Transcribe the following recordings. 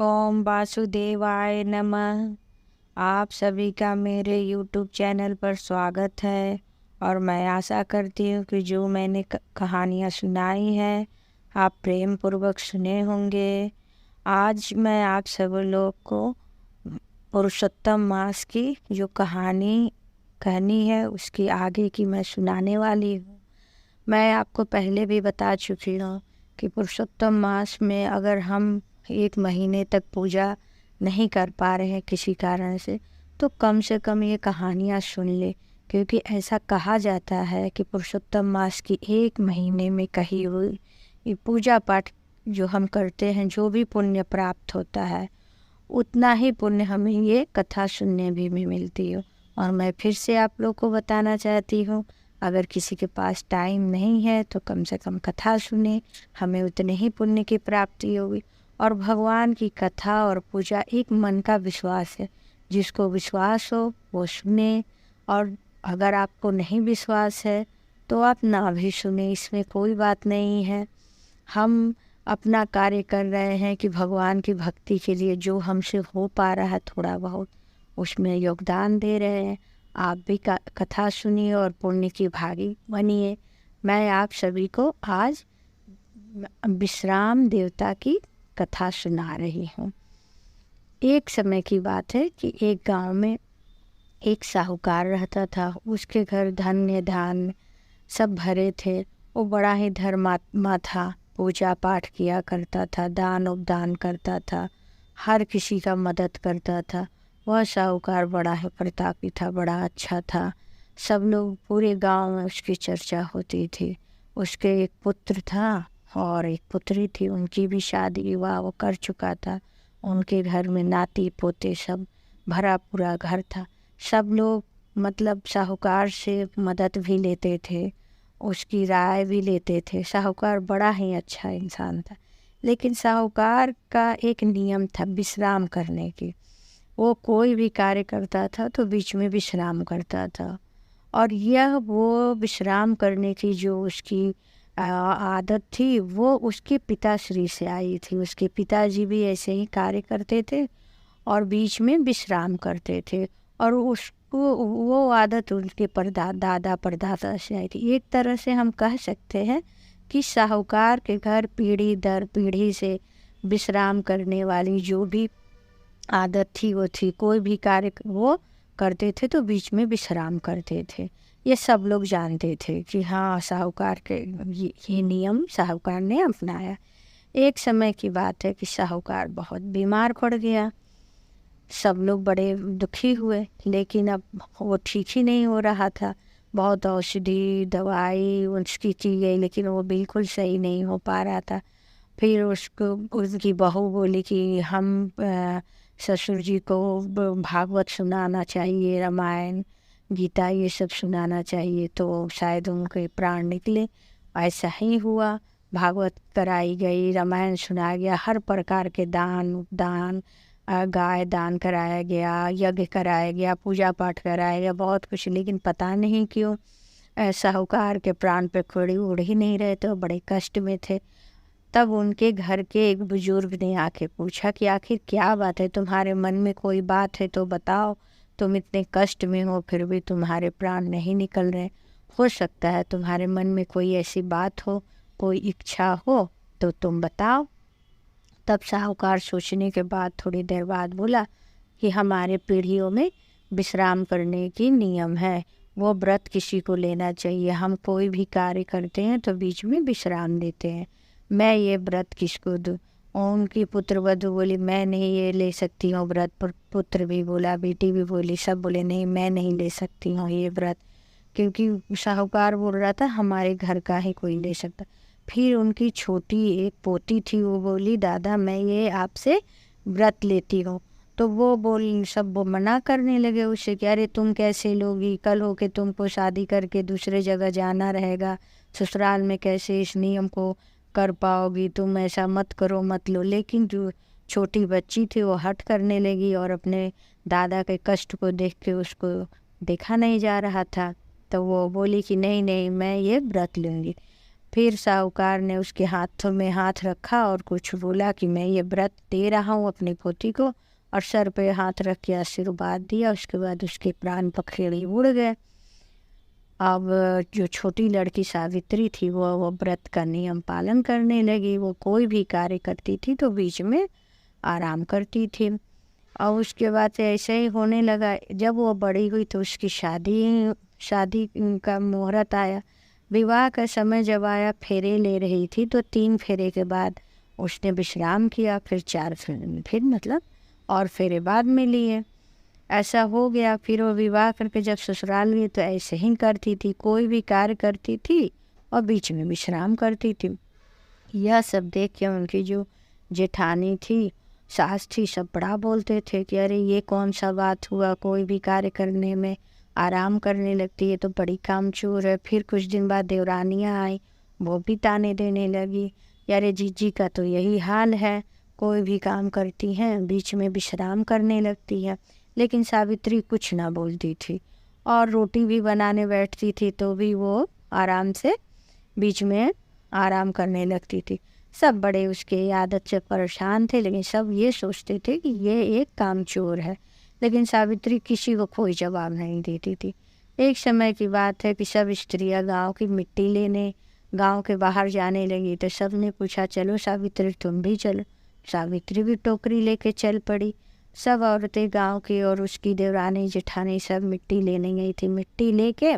ओम वासुदेवाय नमः। आप सभी का मेरे यूट्यूब चैनल पर स्वागत है और मैं आशा करती हूँ कि जो मैंने कहानियाँ सुनाई हैं आप प्रेम पूर्वक सुने होंगे। आज मैं आप सब लोग को पुरुषोत्तम मास की जो कहानी कहनी है उसकी आगे की मैं सुनाने वाली हूँ। मैं आपको पहले भी बता चुकी हूँ कि पुरुषोत्तम मास में अगर हम 1 महीने तक पूजा नहीं कर पा रहे हैं किसी कारण से कम ये कहानियाँ सुन ले, क्योंकि ऐसा कहा जाता है कि पुरुषोत्तम मास की 1 महीने में कही हुई ये पूजा पाठ जो हम करते हैं, जो भी पुण्य प्राप्त होता है उतना ही पुण्य हमें ये कथा सुनने भी मिलती है। और मैं फिर से आप लोग को बताना चाहती हूँ, अगर किसी के पास टाइम नहीं है तो कम से कम कथा सुने, हमें उतने ही पुण्य की प्राप्ति होगी। और भगवान की कथा और पूजा एक मन का विश्वास है, जिसको विश्वास हो वो सुने, और अगर आपको नहीं विश्वास है तो आप ना भी सुने, इसमें कोई बात नहीं है। हम अपना कार्य कर रहे हैं कि भगवान की भक्ति के लिए जो हमसे हो पा रहा है थोड़ा बहुत उसमें योगदान दे रहे हैं। आप भी कथा सुनिए और पुण्य की भागी बनिए। मैं आप सभी को आज विश्राम देवता की कथा सुना रही हूँ। एक समय की बात है कि एक गांव में एक साहूकार रहता था। उसके घर धन्य धान्य सब भरे थे। वो बड़ा ही धर्मात्मा था, पूजा पाठ किया करता था, दान उपदान करता था, हर किसी का मदद करता था। वह साहूकार बड़ा ही प्रतापी था, बड़ा अच्छा था। सब लोग पूरे गांव में उसकी चर्चा होती थी। उसके एक पुत्र था और एक पुत्री थी, उनकी भी शादी विवाह वो कर चुका था। उनके घर में नाती पोते सब भरा पूरा घर था। सब लोग मतलब साहूकार से मदद भी लेते थे, उसकी राय भी लेते थे। साहूकार बड़ा ही अच्छा इंसान था, लेकिन साहूकार का एक नियम था विश्राम करने की। वो कोई भी कार्य करता था तो बीच में विश्राम करता था। और यह वो विश्राम करने की जो उसकी आदत थी वो उसके पिताश्री से आई थी। उसके पिताजी भी ऐसे ही कार्य करते थे और बीच में विश्राम करते थे, और उसको वो आदत उनके दादा परदादा से आई थी। एक तरह से हम कह सकते हैं कि साहूकार के घर पीढ़ी दर पीढ़ी से विश्राम करने वाली जो भी आदत थी वो थी। कोई भी कार्य वो करते थे तो बीच में विश्राम करते थे। ये सब लोग जानते थे कि हाँ साहूकार के ये नियम साहूकार ने अपनाया। एक समय की बात है कि साहूकार बहुत बीमार पड़ गया। सब लोग बड़े दुखी हुए, लेकिन अब वो ठीक ही नहीं हो रहा था। बहुत औषधि दवाई उसकी की गई, लेकिन वो बिल्कुल सही नहीं हो पा रहा था। फिर उसको उसकी बहू बोली कि हम ससुर जी को भागवत सुनाना चाहिए, रामायण गीता ये सब सुनाना चाहिए, तो शायद उनके प्राण निकले। ऐसा ही हुआ। भागवत कराई गई, रामायण सुनाया गया, हर प्रकार के दान गाय दान कराया गया, यज्ञ कराया गया, पूजा पाठ कराया गया, बहुत कुछ। लेकिन पता नहीं क्यों साहूकार के प्राण पे कोड़ी उड़ ही नहीं रहे थे, बड़े कष्ट में थे। तब उनके घर के एक बुजुर्ग ने आके पूछा कि आखिर क्या बात है, तुम्हारे मन में कोई बात है तो बताओ। तुम इतने कष्ट में हो फिर भी तुम्हारे प्राण नहीं निकल रहे। हो सकता है तुम्हारे मन में कोई ऐसी बात हो, कोई इच्छा हो तो तुम बताओ। तब साहूकार सोचने के बाद थोड़ी देर बाद बोला कि हमारे पीढ़ियों में विश्राम करने की नियम है, वो व्रत किसी को लेना चाहिए। हम कोई भी कार्य करते हैं तो बीच में विश्राम देते हैं। मैं ये व्रत किसको दूँ? और उनकी पुत्र वधू बोली मैं नहीं ये ले सकती हूँ व्रत। पर पुत्र भी बोला, बेटी भी बोली, सब बोले नहीं मैं नहीं ले सकती हूँ ये व्रत, क्योंकि साहूकार बोल रहा था हमारे घर का ही कोई ले सकता। फिर उनकी छोटी एक पोती थी, वो बोली दादा मैं ये आपसे व्रत लेती हूँ। तो वो सब वो मना करने लगे उससे कि अरे तुम कैसे लोगी, कल हो के तुमको शादी करके दूसरे जगह जाना रहेगा, ससुराल में कैसे इस नियम को कर पाओगी, तुम ऐसा मत करो मत लो। लेकिन जो छोटी बच्ची थी वो हट करने लगी और अपने दादा के कष्ट को देख के उसको देखा नहीं जा रहा था। तो वो बोली कि नहीं नहीं मैं ये व्रत लूँगी। फिर साहूकार ने उसके हाथों में हाथ रखा और कुछ बोला कि मैं ये व्रत दे रहा हूँ अपनी पोती को, और सर पे हाथ रख के आशीर्वाद दिया। उसके बाद उसके प्राण पखेड़ी उड़ गए। अब जो छोटी लड़की सावित्री थी वो व्रत का नियम पालन करने लगी। वो कोई भी कार्य करती थी तो बीच में आराम करती थी। और उसके बाद से ऐसे ही होने लगा। जब वो बड़ी हुई तो उसकी शादी का मुहूर्त आया। विवाह का समय जब आया, फेरे ले रही थी तो 3 फेरे के बाद उसने विश्राम किया। फिर 4 फिर मतलब और फेरे बाद में लिए। ऐसा हो गया। फिर वो विवाह करके जब ससुराल गई तो ऐसे ही करती थी, कोई भी कार्य करती थी और बीच में विश्राम करती थी। यह सब देख के उनकी जो जेठानी थी, सास थी, सब बड़ा बोलते थे कि अरे ये कौन सा बात हुआ, कोई भी कार्य करने में आराम करने लगती है तो बड़ी कामचोर है। फिर कुछ दिन बाद देवरानियाँ आई, वो भी ताने देने लगी, यारे जीजी का तो यही हाल है, कोई भी काम करती हैं बीच में विश्राम करने लगती है। लेकिन सावित्री कुछ ना बोलती थी, और रोटी भी बनाने बैठती थी तो भी वो आराम से बीच में आराम करने लगती थी। सब बड़े उसके आदत से परेशान थे, लेकिन सब ये सोचते थे कि ये एक कामचोर है। लेकिन सावित्री किसी को कोई जवाब नहीं देती थी। एक समय की बात है कि सब स्त्रियां गांव की मिट्टी लेने गांव के बाहर जाने लगी तो सब ने पूछा, चलो सावित्री तुम भी चलो। सावित्री भी टोकरी लेके चल पड़ी। सब औरतें गांव की और उसकी देवरानी जेठानी सब मिट्टी लेने गई थी। मिट्टी लेके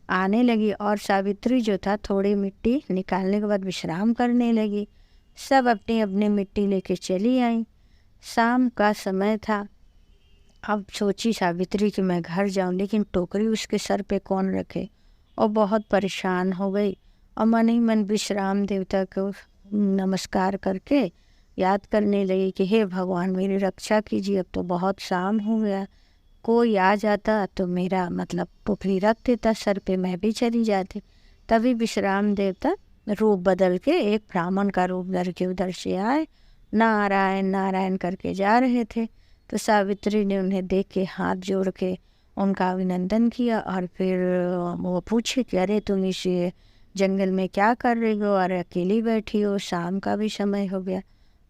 आने लगी और सावित्री जो था थोड़ी मिट्टी निकालने के बाद विश्राम करने लगी। सब अपनी अपनी मिट्टी लेके चली आई। शाम का समय था। अब सोची सावित्री कि मैं घर जाऊं, लेकिन टोकरी उसके सर पे कौन रखे, और बहुत परेशान हो गई। और मन ही मन विश्राम देवता को नमस्कार करके याद करने लगी कि हे भगवान मेरी रक्षा कीजिए, अब तो बहुत शाम हो गया, कोई आ जाता तो मेरा मतलब टोकरी रख देता सर पे, मैं भी चली जाती। तभी विश्राम देवता रूप बदल के एक ब्राह्मण का रूप धर के उधर से आए, नारायण नारायण करके जा रहे थे। तो सावित्री ने उन्हें देख के हाथ जोड़ के उनका अभिनंदन किया। और फिर वो पूछे कि अरे तुम इस जंगल में क्या कर रही हो और अकेली बैठी हो, शाम का भी समय हो गया।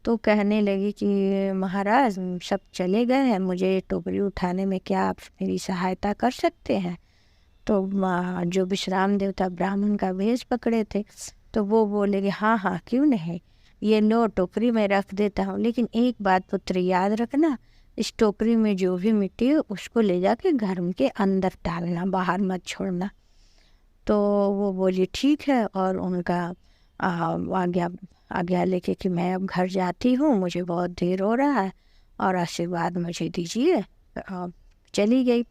तो कहने लगी कि महाराज सब चले गए हैं, मुझे टोकरी उठाने में क्या आप मेरी सहायता कर सकते हैं। तो जो विश्राम देवता ब्राह्मण का भेष पकड़े थे तो वो बोले कि हाँ हाँ क्यों नहीं, ये लो टोकरी में रख देता हूँ, लेकिन एक बात पुत्र याद रखना, इस टोकरी में जो भी मिट्टी हो उसको ले जाके घर के अंदर डालना, बाहर मत छोड़ना। तो वो बोली ठीक है, और उनका आज्ञा लेके कि मैं अब घर जाती हूँ, मुझे बहुत देर हो रहा है और आशीर्वाद मुझे दीजिए। चली गई।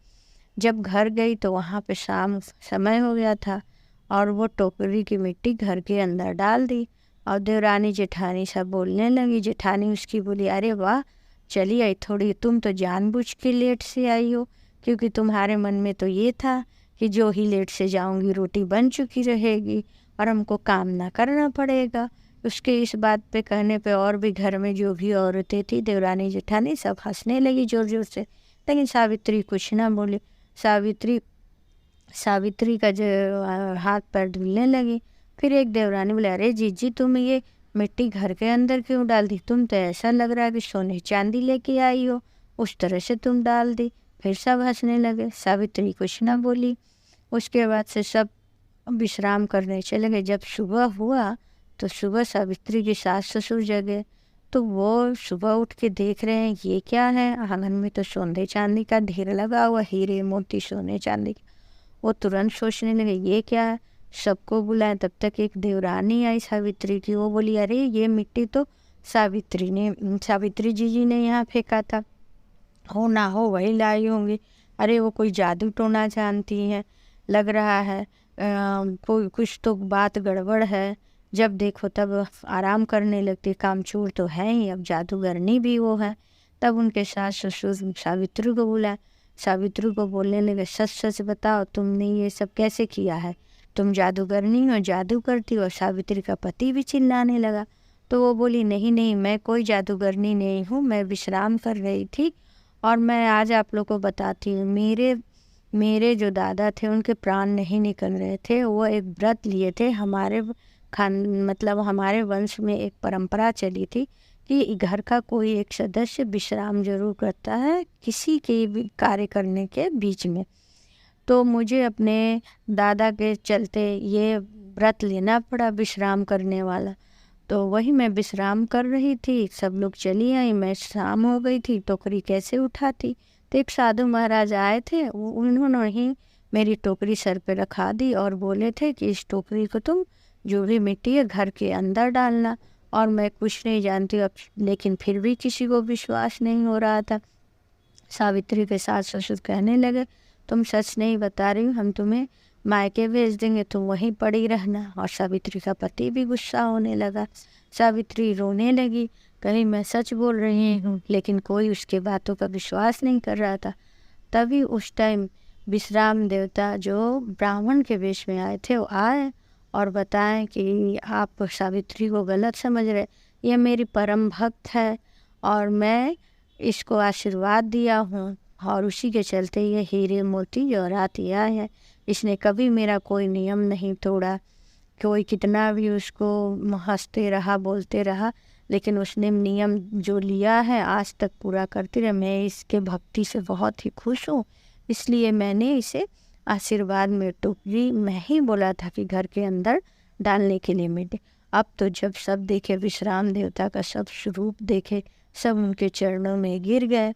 जब घर गई तो वहाँ पे शाम समय हो गया था और वो टोकरी की मिट्टी घर के अंदर डाल दी। और देवरानी जेठानी सब बोलने लगी। जेठानी उसकी बोली, अरे वाह चली आई थोड़ी, तुम तो जानबूझ के लेट से आई हो, क्योंकि तुम्हारे मन में तो ये था कि जो ही लेट से जाऊंगी रोटी बन चुकी रहेगी और हमको काम ना करना पड़ेगा। उसके इस बात पे कहने पे और भी घर में जो भी औरतें थी देवरानी जेठानी सब हंसने लगी जोर जोर से, लेकिन सावित्री कुछ ना बोली। सावित्री का जो हाथ पैर धुलने लगी। फिर एक देवरानी बोले, अरे जीजी तुम ये मिट्टी घर के अंदर क्यों डाल दी, तुम तो ऐसा लग रहा है कि सोने चांदी लेके आई हो, उस तरह से तुम डाल दी। फिर सब हंसने लगे। सावित्री कुछ ना बोली। उसके बाद से सब विश्राम करने चले गए। जब सुबह हुआ तो सुबह सावित्री के सास ससुर जगे, तो वो सुबह उठ के देख रहे हैं ये क्या है, आंगन में तो सोने चांदी का ढेर लगा हुआ, हीरे मोती सोने चांदी का। वो तुरंत सोचने लगे ये क्या है, सबको बुलाए। तब तक एक देवरानी आई सावित्री की, वो बोली, अरे ये मिट्टी तो सावित्री जी ने यहाँ फेंका था, हो ना हो वही लाई होंगी। अरे वो कोई जादू टोना जानती हैं, लग रहा है कोई कुछ तो बात गड़बड़ है। जब देखो तब आराम करने लगती, कामचोर तो है ही, अब जादूगरनी भी वो है। तब उनके सास ससुर सावित्री को बुलाया। सावित्री को बोलने लगे, सच सच बताओ तुमने ये सब कैसे किया है, तुम जादूगरनी हो, जादू करती हो। सावित्री का पति भी चिल्लाने लगा। तो वो बोली, नहीं नहीं मैं कोई जादूगरनी नहीं हूँ, मैं विश्राम कर रही थी और मैं आज आप लोग को बताती हूँ। मेरे जो दादा थे उनके प्राण नहीं निकल रहे थे, वो एक व्रत लिए थे हमारे मतलब हमारे वंश में एक परंपरा चली थी कि घर का कोई एक सदस्य विश्राम जरूर करता है किसी के भी कार्य करने के बीच में। तो मुझे अपने दादा के चलते ये व्रत लेना पड़ा विश्राम करने वाला। तो वही मैं विश्राम कर रही थी, सब लोग चली आई, मैं शाम हो गई थी, टोकरी कैसे उठाती। तो एक साधु महाराज आए थे, उन्होंने ही मेरी टोकरी सर पे रखा दी और बोले थे कि इस टोकरी को तुम जो भी मिट्टी है घर के अंदर डालना। और मैं कुछ नहीं जानती अब, लेकिन फिर भी किसी को विश्वास नहीं हो रहा था। सावित्री के सास ससुर कहने लगे, तुम सच नहीं बता रही हो, हम तुम्हें मायके भेज देंगे, तुम वहीं पड़ी रहना। और सावित्री का पति भी गुस्सा होने लगा। सावित्री रोने लगी, कहीं मैं सच बोल रही हूँ, लेकिन कोई उसके बातों का विश्वास नहीं कर रहा था। तभी उस टाइम विश्राम देवता जो ब्राह्मण के वेश में आए थे वो आए और बताएं कि आप सावित्री को गलत समझ रहे, ये मेरी परम भक्त है और मैं इसको आशीर्वाद दिया हूँ और उसी के चलते ये हीरे मोती जवाहरात दिया है। इसने कभी मेरा कोई नियम नहीं तोड़ा, कोई कितना भी उसको हंसते रहा बोलते रहा, लेकिन उसने नियम जो लिया है आज तक पूरा करती रहे। मैं इसके भक्ति से बहुत ही खुश हूँ, इसलिए मैंने इसे आशीर्वाद में टोकरी में ही बोला था कि घर के अंदर डालने के लिए मिटे। अब तो जब सब देखे, विश्राम देवता का सब स्वरूप देखे, सब उनके चरणों में गिर गए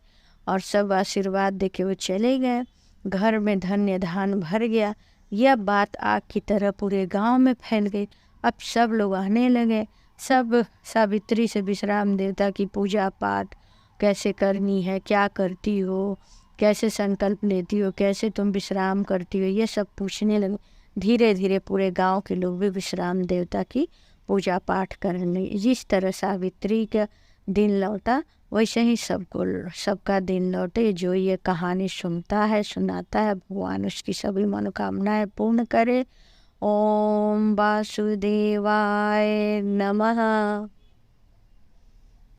और सब आशीर्वाद देके वो चले गए। घर में धन्य धान भर गया। यह बात आग की तरह पूरे गांव में फैल गई। अब सब लोग आने लगे, सब सावित्री से विश्राम देवता की पूजा पाठ कैसे करनी है, क्या करती हो, कैसे संकल्प लेती हो, कैसे तुम विश्राम करती हो, ये सब पूछने लगे। धीरे धीरे पूरे गांव के लोग भी विश्राम देवता की पूजा पाठ करने लगे। जिस तरह सावित्री का दिन लौटा वैसे ही सबका दिन लौटे। जो ये कहानी सुनता है सुनाता है, भगवान उसकी सभी मनोकामनाएं पूर्ण करे। ओम वासुदेवाय नमः।